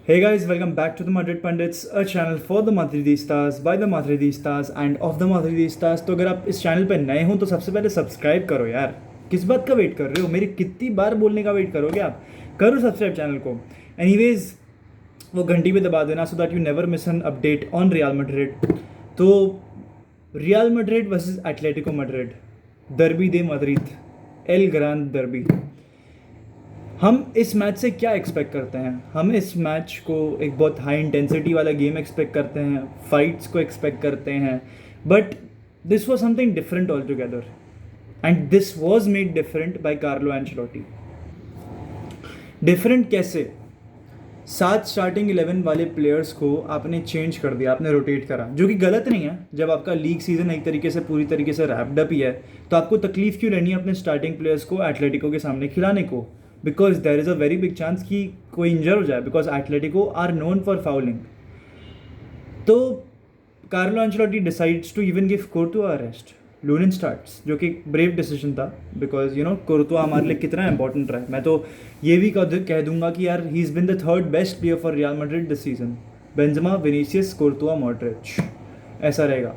Hey guys, welcome back to the Madrid Pundits, a channel for the Madridistas, by the Madridistas and of the Madridistas। तो अगर आप इस channel पर नए हो तो सबसे पहले सब्सक्राइब करो यार। किस बात का वेट कर रहे हो? मेरी कितनी बार बोलने का वेट करोगे आप? करो सब्सक्राइब चैनल को। एनीवेज, वो घंटी पे दबा देना so that you never miss an update on Real Madrid. तो Real Madrid versus Atletico Madrid, derby de Madrid, El Gran derby. हम इस मैच से क्या एक्सपेक्ट करते हैं? हम इस मैच को एक बहुत हाई इंटेंसिटी वाला गेम एक्सपेक्ट करते हैं, फाइट्स को एक्सपेक्ट करते हैं, but this was something different all together and this was made different by Carlo Ancelotti. Different कैसे? 7 स्टार्टिंग 11 वाले प्लेयर्स को आपने चेंज कर दिया, आपने रोटेट करा, जो कि गलत नहीं है। जब आपका लीग सीजन एक तरीके से पूरी तरीके से रैप्ड अप ही है तो आपको तकलीफ क्यों लेनी है अपने स्टार्टिंग प्लेयर्स को एटलेटिको के सामने खिलाने को? Because there is a very big chance कि कोई इंजर हो जाए, because Atletico are known for fouling. तो Carlo Ancelotti decides to even give Courtois rest, Lunin starts, जो कि ब्रेव डिसीजन था बिकॉज कोर्टुआ हमारे लिए कितना इंपॉर्टेंट रहा है। मैं तो ये भी कह दूंगा कि यार he is been the third best player for Real Madrid this season. Benzema, Vinicius, कोर्टुआ, Modric, ऐसा रहेगा।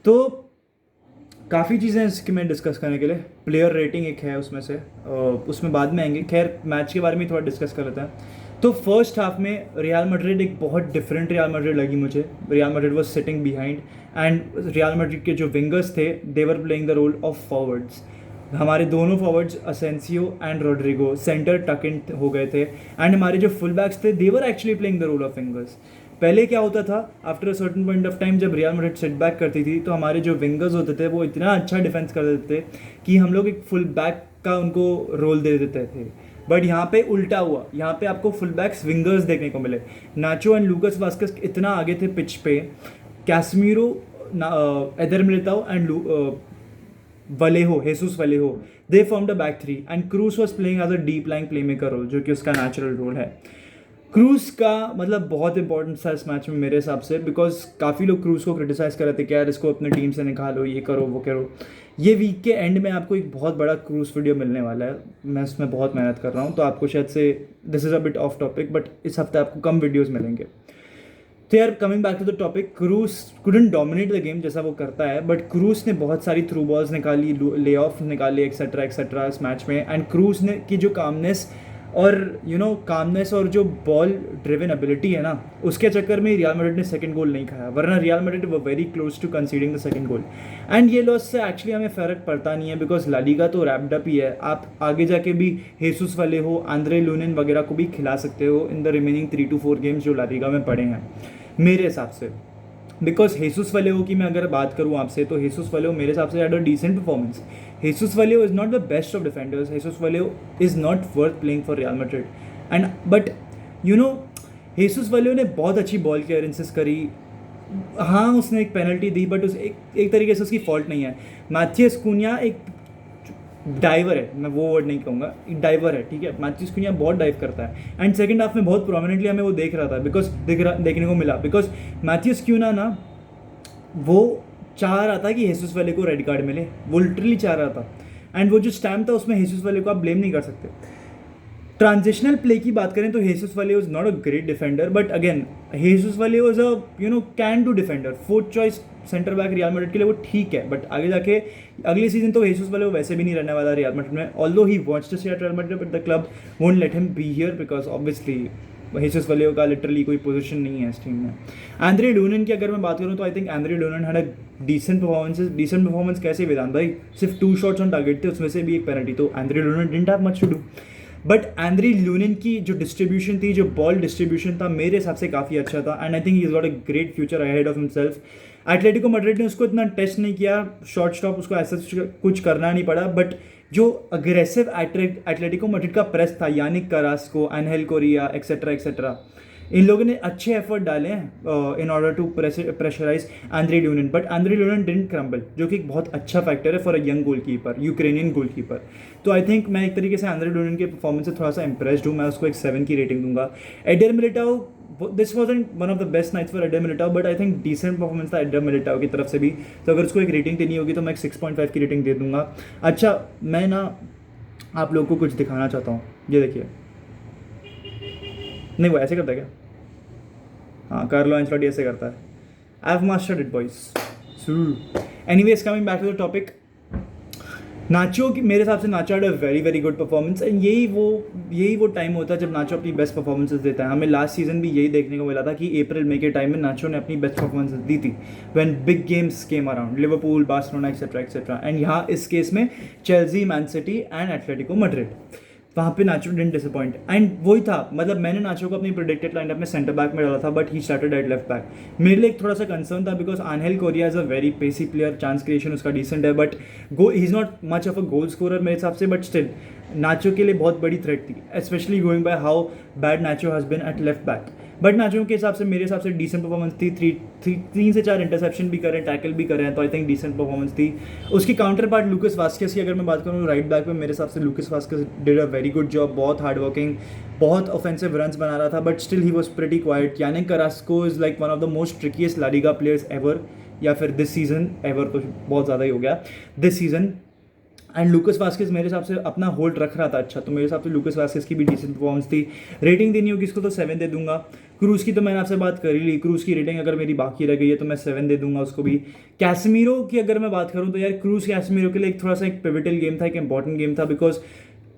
तो काफ़ी चीज़ें हैं इसकी मैं डिस्कस करने के लिए। प्लेयर रेटिंग एक है उसमें से, उसमें बाद में आएंगे। खैर, मैच के बारे में थोड़ा डिस्कस कर लेते हैं। तो फर्स्ट हाफ में रियल मैड्रिड एक बहुत डिफरेंट रियल मैड्रिड लगी मुझे। Real Madrid was sitting behind and Real Madrid के जो विंगर्स थे they were playing the role of forwards. हमारे दोनों forwards Asensio and Rodrygo centre tuck in हो गए थे एंड हमारे जो फुल बैक्स थे they were actually playing the role of wingers. पहले क्या होता था, after a certain point of time जब रियल मैड्रिड सेट बैक करती थी तो हमारे जो विंगर्स होते थे वो इतना अच्छा डिफेंस कर देते थे कि हम लोग एक फुल बैक का उनको रोल दे देते थे। बट यहाँ पे उल्टा हुआ, यहाँ पे आपको फुल बैक्स विंगर्स देखने को मिले। नाचो एंड लूकस वास्केस इतना आगे थे पिच पे, Casemiro, Eder Militao and Vallejo, Jesus Vallejo, they formed a back three and Kroos was playing as a deep lying playmaker role, जो कि उसका नेचुरल रोल है। क्रूज का मतलब बहुत इंपॉर्टेंट था इस मैच में मेरे हिसाब से, बिकॉज काफ़ी लोग क्रूज को क्रिटिसाइज कर रहे थे कि यार इसको अपने टीम से निकालो, ये करो वो करो। ये वीक के एंड में आपको एक बहुत बड़ा क्रूज वीडियो मिलने वाला है। मैं इसमें बहुत मेहनत कर रहा हूँ, तो आपको शायद से this is a bit of topic, but इस हफ्ते आपको कम वीडियोज़ मिलेंगे। तो यार, coming back to the topic, Kroos couldn't dominate the game जैसा वो करता है, बट क्रूज ने बहुत सारी थ्रू बॉल्स निकाली, ले ऑफ निकाले, एक्सेट्रा एक्सेट्रा इस मैच में। एंड क्रूज ने की जो कामनेस और कामनेस और जो बॉल ड्रिवन एबिलिटी है ना, उसके चक्कर में रियल मैड्रिड ने सेकंड गोल नहीं खाया, वरना रियल मैड्रिड वो very close to conceding the second goal. And ये लॉस से एक्चुअली हमें फ़र्क पड़ता नहीं है, बिकॉज ला लीगा तो रैप्ड अप ही है। आप आगे जाके भी हेसुस वाले हो, आंद्रे लूनिन वगैरह को भी खिला सकते हो in the remaining 3 to 4 games जो ला लीगा में पड़े हैं मेरे हिसाब से। बिकॉज हेसुस वलेहो की मैं अगर बात करूँ आपसे, तो हेसुस वलेहो मेरे हिसाब से had a decent performance. Jesus Vallejo is not the best of defenders, Jesus Vallejo is not worth playing for Real Madrid and but Jesus Vallejo ने बहुत अच्छी बॉल क्लियरेंसेस करी। हाँ, उसने एक पेनल्टी दी, बट उस एक तरीके से उसकी फॉल्ट नहीं है। मैथियस कुनिया एक डाइवर है, मैं वो वर्ड नहीं कहूँगा, एक डाइवर है, ठीक है। मैथियस कुनिया बहुत डाइव करता है एंड सेकंड हाफ में बहुत प्रोमिनेंटली हमें वो देख रहा था, बिकॉज देखने को मिला, बिकॉज मैथियस कुनिया ना वो चाह रहा था कि हेसुस वाले को रेड कार्ड मिले, वो लिटरली चाह रहा था। एंड वो जो स्टैम्प था उसमें हेसुस वाले को आप ब्लेम नहीं कर सकते। ट्रांजिशनल प्ले की बात करें तो Jesus Vallejo was not a great defender, but again Jesus Vallejo was a can do defender, fourth choice centre back Real Madrid के लिए वो ठीक है। बट आगे जाके अगले सीजन तो हेसुस वाले वो वैसे भी नहीं रहने वाला रियल मैड्रिड में, although he wants to stay at Real Madrid, but the club won't let him be here because obviously Jesus वाले का लिटरली कोई पोजीशन नहीं है इस टीम में। आंद्रे लूनिन की अगर मैं बात करूँ तो I think Andriy Lunin had a decent performance कैसे वेदांत भाई? सिर्फ 2 शॉट्स ऑन टारगेट थे, उसमें से भी एक पेनल्टी, तो Andriy Lunin didn't have much to do. But Andriy Lunin की जो डिस्ट्रीब्यूशन थी, जो बॉल डिस्ट्रीब्यूशन था, मेरे हिसाब से काफ़ी अच्छा था and I think he is got a great future ahead of himself. Atletico Madrid ने उसको इतना टेस्ट नहीं किया, शॉर्ट स्टॉप उसको ऐसा कुछ करना नहीं पड़ा, बट जो अग्रेसिव एटलेटिको मैड्रिड का प्रेस था, Yannick Carrasco, Angel Correa etcetera etcetera, इन लोगों ने अच्छे एफर्ट डाले हैं in order to pressurise Andriy Lunin, but Andriy Lunin didn't crumble, जो कि एक बहुत अच्छा फैक्टर है for a young goalkeeper, Ukrainian goalkeeper. तो आई थिंक मैं एक तरीके से आंद्रे लूनिन के परफॉर्मेंस से थोड़ा सा इंप्रेस्ड हूँ, मैं उसको एक 7 की रेटिंग दूंगा। Eder Militao, this wasn't one of the best nights for Eder Militao, but I think decent performance था एडर मिलिटाओ की तरफ से भी। तो अगर उसको एक रेटिंग देनी होगी तो मैं एक 6.5 की रेटिंग दे दूंगा। अच्छा, मैं ना आप लोगों को कुछ दिखाना चाहता हूँ, ये देखिए। नहीं वो ऐसे करता है क्या? हाँ, कार्लो एंचेलोटी ऐसे करता है. I have mastered it boys. Anyways, coming back to the topic, Nacho की मेरे हिसाब से Nacho had a very very good performance. And यही वो टाइम होता है जब नाचो अपनी बेस्ट परफॉर्मेंसेस देता है. हमें लास्ट सीजन भी यही देखने को मिला था कि अप्रैल मई के टाइम में नाचो ने अपनी बेस्ट परफॉर्मेंसेस दी थी when big games came around, Liverpool, Barcelona etcetera etcetera. And यहाँ इस केस में Chelsea, man city and Atletico Madrid, वहाँ पे नाचो डिडंट डिसअपॉइंट. एंड वही था, मतलब मैंने नाचो को अपनी प्रेडिक्टेड लाइनअप में सेंटर बैक में डाला था, but he started at left back. मेरे लिए एक थोड़ा सा कंसर्न था because Angel Correa is a very pacey player, chance creation उसका डिसेंट है, but he is not much of a goal scorer मेरे हिसाब से. बट स्टिल नाचो के लिए बहुत बड़ी थ्रेट थी, specially going by how bad Nacho has been at left back. But Nacho के हिसाब से मेरे हिसाब से डिसेंट परफॉर्मेंस थी. 3 से 4 इंटरसेप्शन भी करें, टैकल भी करें, तो आई थिंक डिसेंट परफॉर्मेंस थी. उसकी काउंटर पार्ट लूकस वास्केस की अगर मैं बात करूँ राइट बैक में, मेरे हिसाब से Lucas Vazquez did a very good job. बहुत हार्ड वर्किंग, बहुत ऑफेंसिव रन्स बना रहा था, but still he was pretty quiet. Yannick Carrasco is like one of the most trickiest La Liga players ever, या फिर दिस सीजन. एवर तो बहुत ज़्यादा ही हो गया, दिस सीजन. एंड लूकस वास्केस मेरे हिसाब से अपना होल्ड रख रहा था अच्छा, तो मेरे हिसाब से लूकस वास्केस की भी डिसेंट परफॉर्मेंस थी. रेटिंग देनी होगी इसको तो 7 दे दूंगा. क्रूज की तो मैंने आपसे बात कर ही ली, क्रूज की रेटिंग अगर मेरी बाकी रह गई है तो मैं 7 दे दूंगा उसको भी. कैसमीरो की अगर मैं बात करूँ तो यार क्रूज कैसमीरो के लिए एक थोड़ा सा एक पिविटल गेम था, एक इंपॉर्टेंट गेम था, because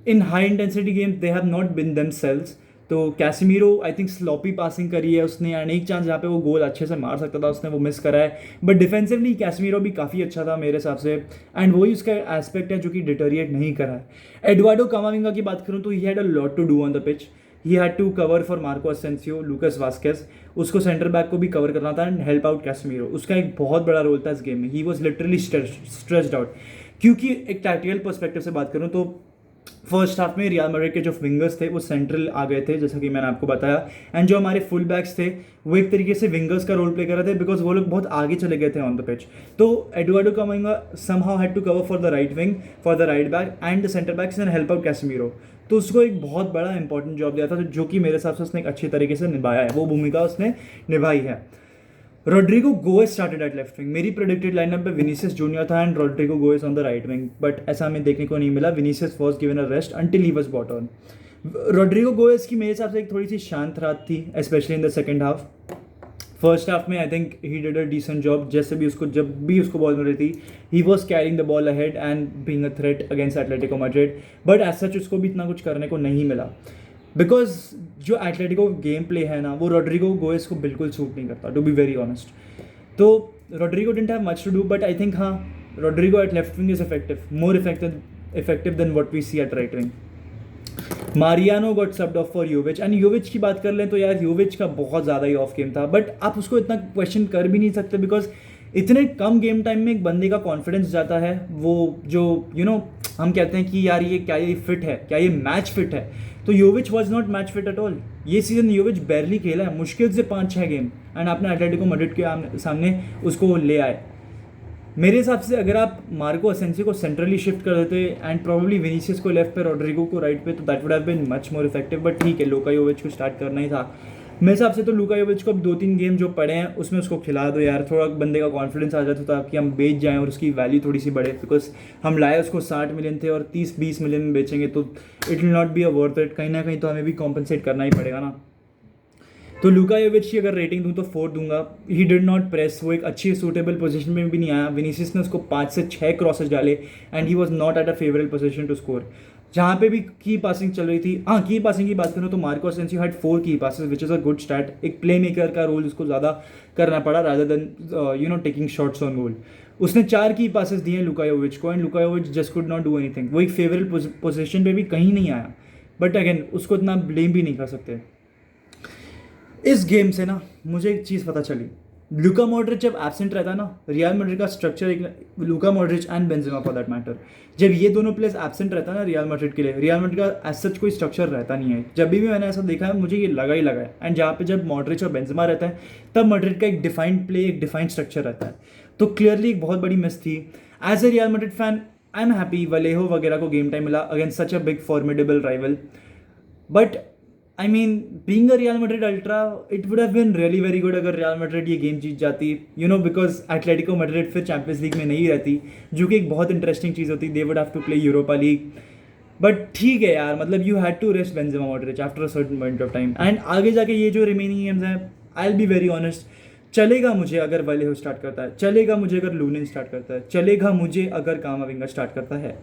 in high intensity game they have not been themselves. तो Casemiro I think sloppy passing करी है उसने, एंड एक चांस जहाँ पे वो गोल अच्छे से मार सकता था उसने वो मिस करा है. बट डिफेंसिवली कैसमीरो भी काफ़ी अच्छा था मेरे हिसाब से, एंड वही उसका एस्पेक्ट है जो कि डिटोरिएट नहीं करा है. एडवार्डो कामाविंगा की बात करूँ तो he had a lot to do on the pitch. He had to cover for Marco Asensio, Lucas Vazquez, उसको सेंटर बैक को भी कवर करना था एंड हेल्प आउट कैसमीरो. उसका एक बहुत बड़ा रोल था इस गेम में. He was literally stressed out. क्योंकि एक टैक्टिकल पर्सपेक्टिव से बात करूँ तो फर्स्ट हाफ में रियल मैड्रिड के जो विंगर्स थे वो सेंट्रल आ गए थे, जैसा कि मैंने आपको बताया. एंड जो हमारे फुल बैक्स थे वो एक तरीके से विंगर्स का रोल प्ले कर रहे थे, बिकॉज वो लोग बहुत आगे चले गए थे ऑन द पिच. तो Eduardo Camavinga somehow had to cover for the right wing, for the right back and the centre backs and help out Casemiro. तो उसको एक बहुत बड़ा इंपॉर्टेंट जॉब दिया था, जो कि मेरे हिसाब से उसने एक अच्छे तरीके से निभाया है, वो भूमिका उसने निभाई है. Rodrygo Goes started at left wing. मेरी प्रेडिक्टेड लाइनअप पे विनीसियस जूनियर था and Rodrygo Goes on the right wing, but ऐसा हमें देखने को नहीं मिला. Vinicius was given a rest until he was brought on. Rodrygo Goes की मेरे हिसाब से एक थोड़ी सी शांत रात थी, specially in the second half. First half में I think he did a decent job. जैसे भी उसको जब भी उसको बॉल मिल रही थी he was carrying the ball ahead and being a threat against Atletico Madrid. But as such उसको भी इतना कुछ करने को नहीं मिला, बिकॉज जो एटलेटिको गेम प्ले है ना वो रोड्रिगो गोएस को बिल्कुल सूट नहीं करता, टू बी वेरी ऑनेस्ट. तो Rodrygo didn't have much to do, but I think हाँ Rodrygo at left wing is effective, more effective than what we see at right wing. Mariano got subbed off for Jovic. And Jovic की बात कर लें तो यार योविच का बहुत ज़्यादा ही ऑफ गेम था, बट आप उसको इतना क्वेश्चन कर भी नहीं सकते बिकॉज इतने कम गेम टाइम में एक बंदे का कॉन्फिडेंस जाता है. वो जो हम कहते हैं कि यार ये क्या ये फिट है, क्या ये मैच फिट है, तो योविच was not match fit at all. ये सीजन योविच बैरली खेला है, मुश्किल से 5-6 गेम, एंड आपने एटलेटिको मैड्रिड के सामने उसको ले आए. मेरे हिसाब से अगर आप मार्को असेंसियो को सेंट्रली शिफ्ट कर देते एंड प्रॉब्ली विनीसियस को लेफ्ट पे, रोड्रिगो को राइट पे, तो that would have been much more effective. But ठीक है, लूका योविच को स्टार्ट करना ही था मेरे हिसाब से. तो लूका योविच को अब 2-3 गेम जो पड़े हैं उसमें उसको खिला दो यार, थोड़ा बंदे का कॉन्फिडेंस आ जाता था कि हम बेच जाएं और उसकी वैल्यू थोड़ी सी बढ़े. बिकॉज हम लाए उसको 60 मिलियन थे और 30-20 मिलियन में बेचेंगे तो it will not be a worth it. कहीं ना कहीं तो हमें भी कॉम्पनसेट करना ही पड़ेगा ना. तो लूका योविच की अगर रेटिंग दूँ तो 4 दूंगा. ही डिड नॉट प्रेस, वो एक अच्छी सूटेबल पोजीशन में भी नहीं आया. विनीसियस ने उसको 5 से 6 क्रॉसेस डाले and he was not at a favourable position to score. जहाँ पे भी की पासिंग चल रही थी, हाँ की पासिंग की बात करूँ तो मार्को असेंसियो हैड 4 की passes which is a good start. एक प्ले मेकर का रोल उसको ज़्यादा करना पड़ा rather than taking shots on goal. उसने 4 की पासेस दिए लूका योविच को and Luka योविच just could not do anything. वो एक फेवरेबल पोजीशन पे भी कहीं नहीं आया, बट अगेन उसको इतना ब्लेम भी नहीं कर सकते. इस गेम से ना मुझे एक चीज़ पता चली, लूका मॉड्रिच जब एब्सेंट रहता है ना, रियल मैड्रिड का स्ट्रक्चर एक Luka Modric and Benzema for that matter, जब ये दोनों प्लेयर्स एब्सेंट रहता है ना रियल मैड्रिड के लिए, रियल मैड्रिड का एज सच कोई स्ट्रक्चर रहता नहीं है. जब भी मैंने ऐसा देखा है मुझे ये लगा ही लगा है. एंड जहाँ पे जब मॉड्रिच और बेंजेमा रहता है तब मैड्रिड का एक डिफाइंड प्ले, एक डिफाइंड स्ट्रक्चर रहता है. तो क्लियरली एक बहुत बड़ी मिस थी. As a Real Madrid fan I am happy Vallejo वगैरह को गेम टाइम मिला against such a big formidable rival. But I mean, being a Real Madrid ultra, it would have been really very good अगर Real Madrid ये game जीत जाती, because Atletico Madrid फिर champions league में नहीं रहती, जो कि एक बहुत इंटरेस्टिंग चीज़ होती. They would have to play Europa League. But ठीक है यार, मतलब you had to rest Benzema Modric after a certain point of time. And आगे जाके ये जो रिमेनिंग गेम्स हैं, I will be very honest, चलेगा मुझे अगर वलेहो स्टार्ट करता है, चलेगा मुझे अगर लूनिन स्टार्ट करता है, चलेगा मुझे अगर कामाविंगा स्टार्ट करता है।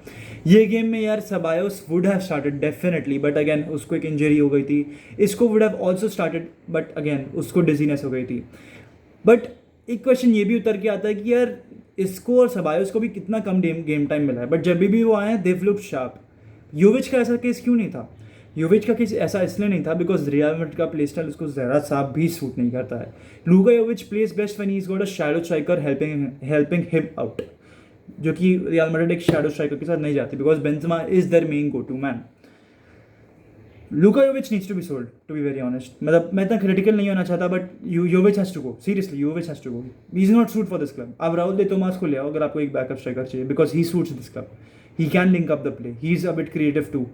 ये गेम में यार सबायोस would have started definitely, but again उसको एक इंजरी हो गई थी। इसको would have also started, but again उसको डिजीनेस हो गई थी। बट एक क्वेश्चन ये भी उतर के आता है कि यार इसको और सबायोस को भी कितना कम गेम टाइम मिला है, बट जब भी वो आए हैं देव लुक शार्प। योविच का ऐसा केस क्यों नहीं था? योविच का केस ऐसा इसलिए नहीं था बिकॉज रियल मैड्रिड का प्ले स्टाइल उसको ज़रा सा भी सूट नहीं करता है। Luka Jovic plays best when he is got a shadow striker helping him out, जो कि रियल मैड्रिड एक शैडो स्ट्राइकर के साथ नहीं जाती because Benzema is their main go to man. Luka Jovic needs to be sold, to be very honest. मतलब मैं इतना क्रिटिकल नहीं होना चाहता, but योविच has to go, seriously Jovic has to go. He is not suit for this club. आप राहुल दे तोमास को ले आओ अगर आपको एक बैकअप स्ट्राइकर चाहिए, because he suits this club, he can link up the play, he is a bit creative too.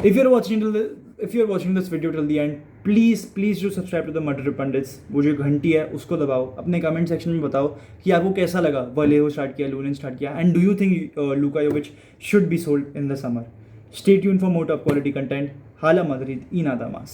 If you're watching this video till the end, please do subscribe to the Madrid Pundits। वो जो घंटी है उसको दबाओ, अपने comment section में बताओ कि आपको कैसा लगा वलेहो स्टार्ट किया, लूनिन स्टार्ट किया, and do you think Luka योविच should be sold in the summer. Stay tuned for more top quality content. Hala Madrid y nada más.